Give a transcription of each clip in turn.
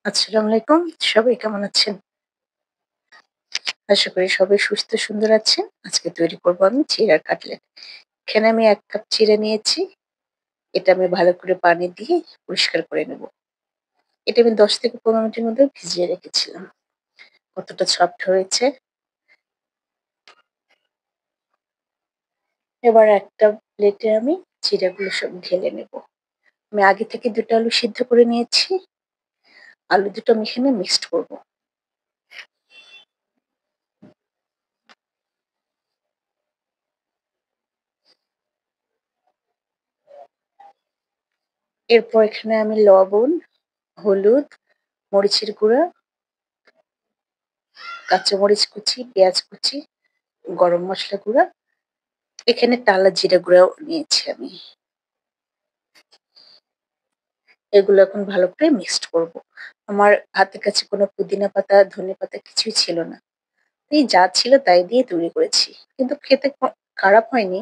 আসসালামু আলাইকুম। সবাই কেমন আছেন? আশা করি সবাই সুস্থ সুন্দর আছেন। আজকে তৈরি করব আমি চিড়ার কাটলেট। এখানে আমি ১ কাপ চিড়া নিয়েছি। এটা আমি ভালো করে পানি দিয়ে পরিষ্কার করে নেব। এটা আমি ১০ থেকে ১৫ মিনিটের মধ্যে ভিজিয়ে রেখেছিলাম। কতটা সফট হয়েছে। এবার একটা প্লেটে আমি চিড়াগুলো সব ঢেলে নেব। আমি আগে থেকে ২ টা আলু সিদ্ধ করে নিয়েছি। আলু দুটো আমি এখানে মিক্সড করব। এরপর এখানে আমি লবণ, হলুদ, মরিচের গুঁড়া, কাঁচামরিচ কুচি, পেঁয়াজ কুচি, গরম মসলা গুঁড়া, এখানে টালা জিরা গুঁড়াও নিয়েছি আমি। এগুলো এখন ভালো করে মিক্সড করব। আমার হাতের কাছে কোনো পুদিনা পাতা, ধনেপাতা কিছুই ছিল না। এই যা ছিল তাই দিয়ে তৈরি করেছি। কিন্তু খেতে খারাপ হয়নি,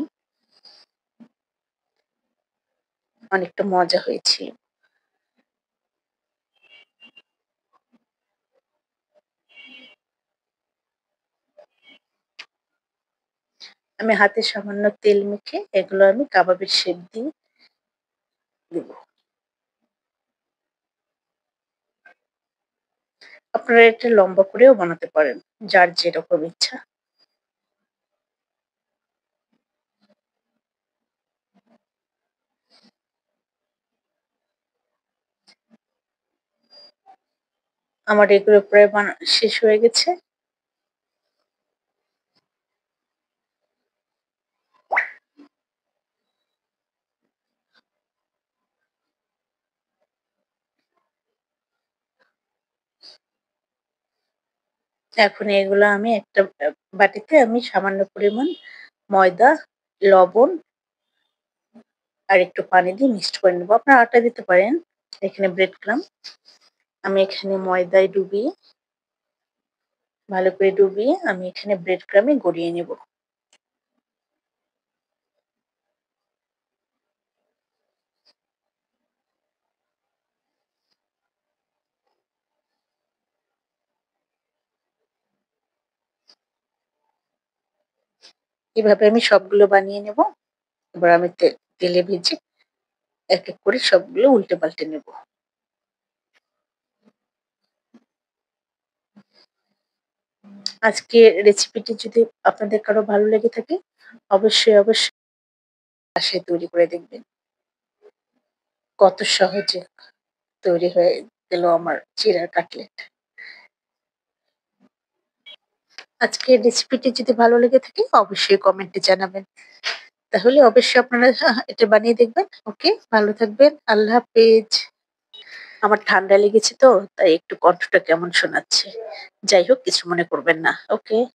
অনেকটা মজা হয়েছিল। আমি হাতে সামান্য তেল মেখে এগুলো আমি কাবাবের শেপ দিয়ে দিব। আপনারা এটা লম্বা করেও বানাতে পারেন, যার যেরকম ইচ্ছা। আমার এগুলো প্রায় শেষ হয়ে গেছে। এখন এগুলো আমি একটা বাটিতে আমি সামান্য পরিমাণ ময়দা, লবণ আর একটু পানি দিয়ে মিক্সড করে নেব। আপনারা আটা দিতে পারেন। এখানে ব্রেড ক্রাম্ব। আমি এখানে ময়দায় ডুবিয়ে ভালো করে ডুবিয়ে আমি এখানে ব্রেড ক্রাম্বে গড়িয়ে নেব। এভাবে আমি সবগুলো বানিয়ে নেব। এবার আমি তেলে ভেজে এক, এক করে সবগুলো উল্টে পাল্টে নেব। আজকের রেসিপিটি যদি আপনাদের কারো ভালো লেগে থাকে অবশ্যই বাসায় তৈরি করে দেখবেন। কত সহজে তৈরি হয়ে গেল আমার চিড়ার কাটলেট। আজকের রেসিপিটি যদি ভালো লেগে থাকে অবশ্যই কমেন্টে জানাবেন। তাহলে অবশ্যই আপনারা এটা বানিয়ে দেখবেন। ওকে, ভালো থাকবেন। আল্লাহ হাফেজ। আমার ঠান্ডা লেগেছে তো তাই একটু কণ্ঠটা কেমন শোনাচ্ছে। যাই হোক কিছু মনে করবেন না। ওকে।